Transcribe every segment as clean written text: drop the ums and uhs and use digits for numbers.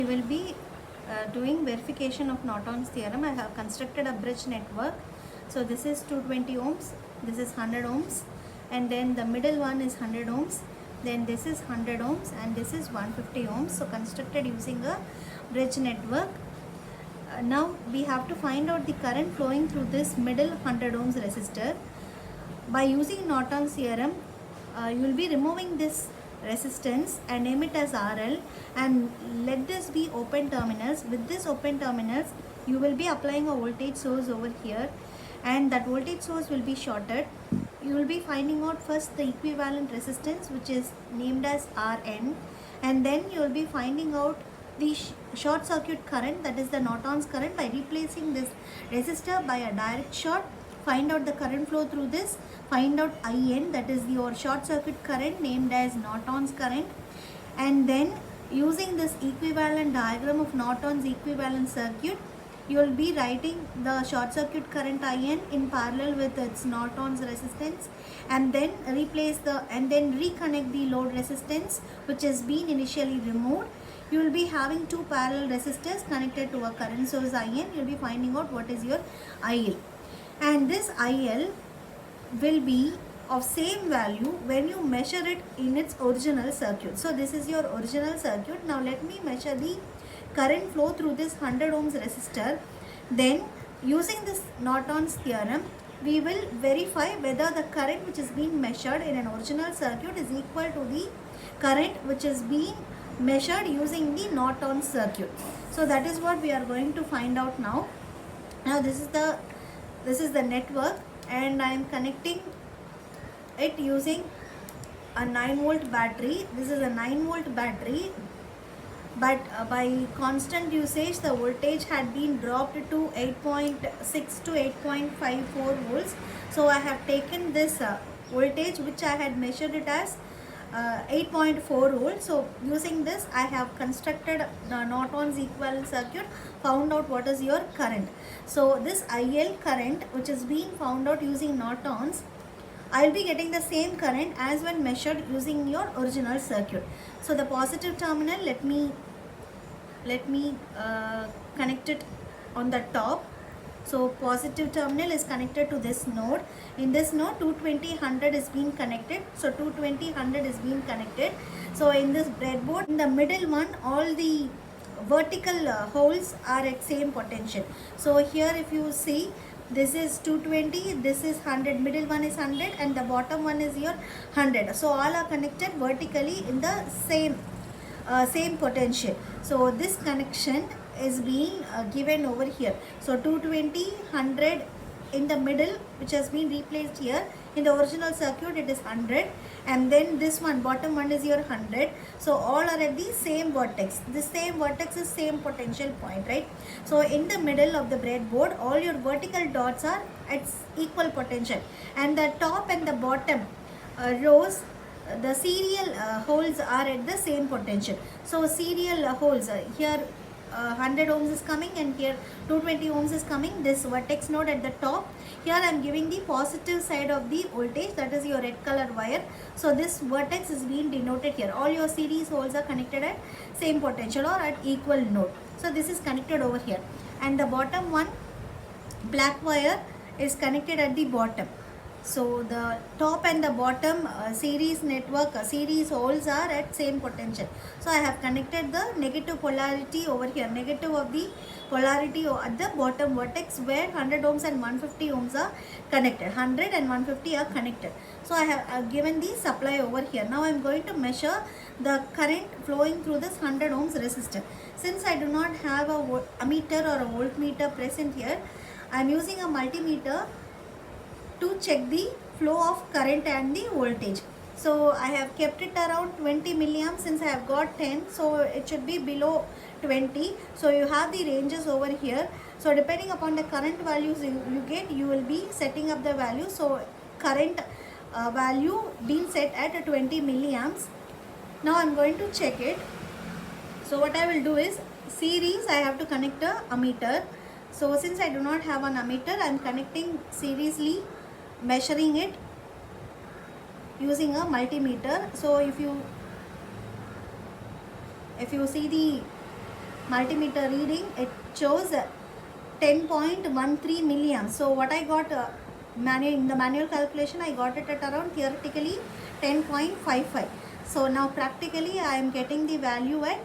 We will be doing verification of Norton's theorem. I have constructed a bridge network. So this is 220 ohms, this is 100 ohms, and then the middle one is 100 ohms, then this is 100 ohms, and this is 150 ohms. So constructed using a bridge network. Now we have to find out the current flowing through this middle 100 ohms resistor. By using Norton's theorem, you will be removing this resistance and name it as RL, and let this be open terminals. With this open terminals, you will be applying a voltage source over here, and that voltage source will be shorted. You will be finding out first the equivalent resistance, which is named as Rn, and then you will be finding out the short circuit current, that is the Norton's current, by replacing this resistor by a direct short. Find out the current flow through this, find out IN, that is your short circuit current named as Norton's current, and then using this equivalent diagram of Norton's equivalent circuit, you will be writing the short circuit current IN in parallel with its Norton's resistance, and then reconnect the load resistance which has been initially removed. You will be having two parallel resistors connected to a current source IN. You will be finding out what is your IL, and this IL will be of same value when you measure it in its original circuit. So this is your original circuit. Now let me measure the current flow through this 100 ohms resistor. Then using this Norton's theorem, we will verify whether the current which is being measured in an original circuit is equal to the current which is being measured using the Norton's circuit. So that is what we are going to find out now. Now this is the network, and I am connecting it using a 9-volt battery. This is a 9-volt battery, but by constant usage the voltage had been dropped to 8.6 to 8.54 volts. So I have taken this voltage which I had measured it as 8.4 volts. So using this I have constructed the Norton's equivalent circuit, found out what is your current. So this IL current which is being found out using Norton's, I will be getting the same current as when measured using your original circuit. So the positive terminal, let me connect it on the top. So positive terminal is connected to this node. In this node 220 100 is being connected. So 220 100 is being connected. So in this breadboard, in the middle one, all the vertical holes are at same potential. So here if you see, this is 220, this is 100, middle one is 100, and the bottom one is your 100. So all are connected vertically in the same potential. So this connection is being given over here. So 220 100 in the middle, which has been replaced here. In the original circuit it is 100, and then this one, bottom one, is your 100. So all are at the same vertex. The same vertex is same potential point, right? So in the middle of the breadboard, all your vertical dots are at equal potential, and the top and the bottom rows, the serial holes are at the same potential. So serial holes, here 100 ohms is coming, and here 220 ohms is coming. This vertex node at the top, here I am giving the positive side of the voltage, that is your red color wire. So this vertex is being denoted here. All your series holes are connected at same potential or at equal node. So this is connected over here, and the bottom one, black wire, is connected at the bottom. So the top and the bottom series network, series holes are at same potential. So I have connected the negative polarity over here, negative of the polarity at the bottom vertex, where 100 ohms and 150 ohms are connected. 100 and 150 are connected. So I have given the supply over here. Now I am going to measure the current flowing through this 100 ohms resistor. Since I do not have a ammeter or a voltmeter present here, I am using a multimeter to check the flow of current and the voltage. So I have kept it around 20 milliamps since I have got 10, so it should be below 20. So you have the ranges over here. So depending upon the current values you get, you will be setting up the value. So current value being set at 20 milliamps. Now I am going to check it. So what I will do is, series I have to connect a ammeter. So since I do not have an ammeter, I am connecting seriously, measuring it using a multimeter. So if you see the multimeter reading, it shows 10.13 milliamps. So what I got in the manual calculation, I got it at around theoretically 10.55. so now practically I am getting the value at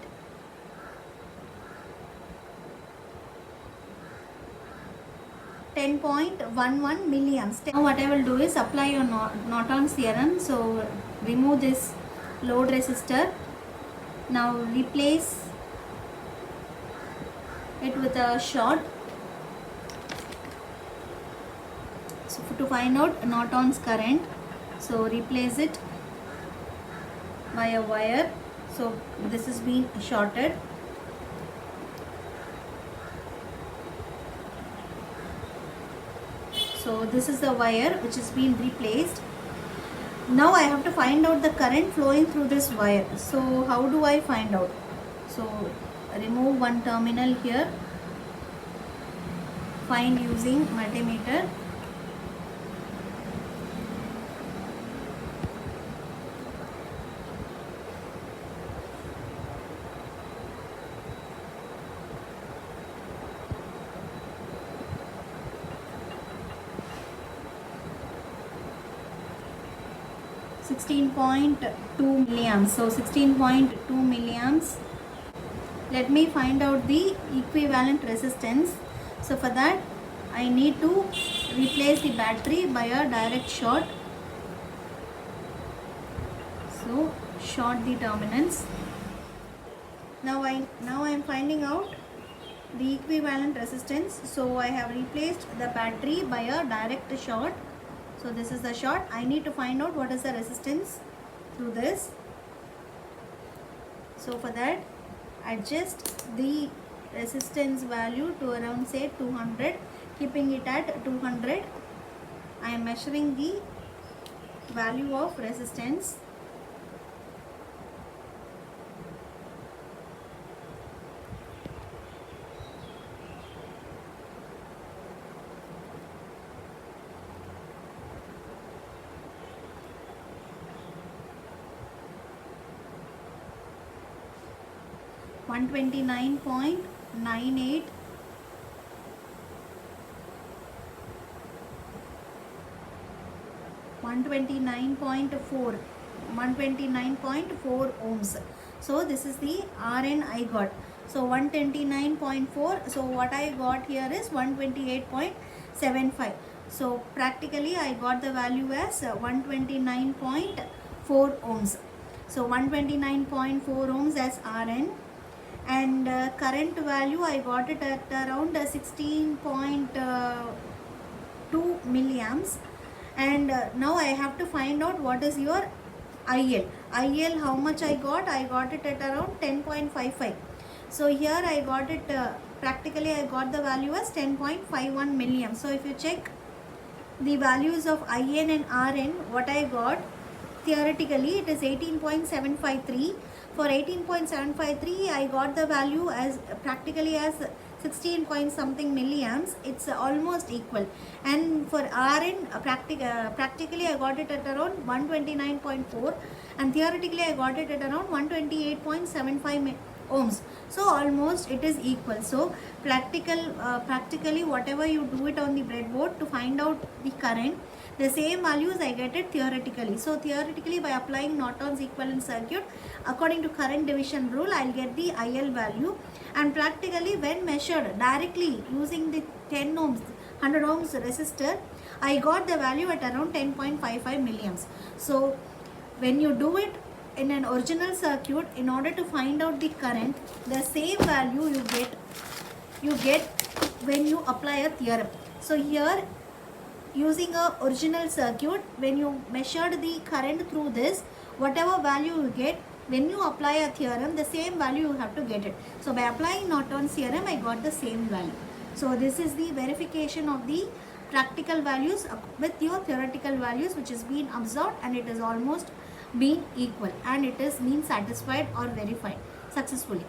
10.11 milliamps. Now what I will do is apply your Norton's theorem. So remove this load resistor. Now replace it with a short. So to find out Norton's current, so replace it by a wire. So this is being shorted. So this is the wire which is being replaced. Now I have to find out the current flowing through this wire. So how do I find out? So remove one terminal here. Find using multimeter. (16.2 milliamps). So 16.2 milliamps. Let me find out the equivalent resistance. So for that I need to replace the battery by a direct short. So short the terminals. Now I am finding out the equivalent resistance. So I have replaced the battery by a direct short. So this is the short. I need to find out what is the resistance through this. So for that, adjust the resistance value to around say 200, keeping it at 200. I am measuring the value of resistance. One 129.98, 129.4, 129.4 ohms. So this is the Rn I got. So 129.4. So what I got here is 128.75. So practically I got the value as 129.4 ohms. So 129.4 ohms as Rn. And current value I got it at around 16.2 milliamps. And now I have to find out what is your IL. IL, how much I got? I got it at around 10.55. So here I got it, practically I got the value as 10.51 milliamps. So if you check the values of IN and RN, what I got, theoretically it is 18.753. For 18.753 I got the value as practically as 16 point something milliamps. It's almost equal. And for Rn, practically I got it at around 129.4, and theoretically I got it at around 128.75 ohms. So almost it is equal. So practically whatever you do it on the breadboard to find out the current, the same values I get it theoretically. So theoretically, by applying Norton's equivalent circuit, according to current division rule, I'll get the IL value. And practically when measured directly using the 10 ohms, 100 ohms resistor, I got the value at around 10.55 milliamps. So when you do it in an original circuit, in order to find out the current, the same value you get when you apply a theorem. So here, using a original circuit, when you measured the current through this, whatever value you get, when you apply a theorem, the same value you have to get it. So by applying Norton's theorem, I got the same value. So this is the verification of the practical values with your theoretical values, which is being observed, and it is almost being equal, and it is being satisfied or verified successfully.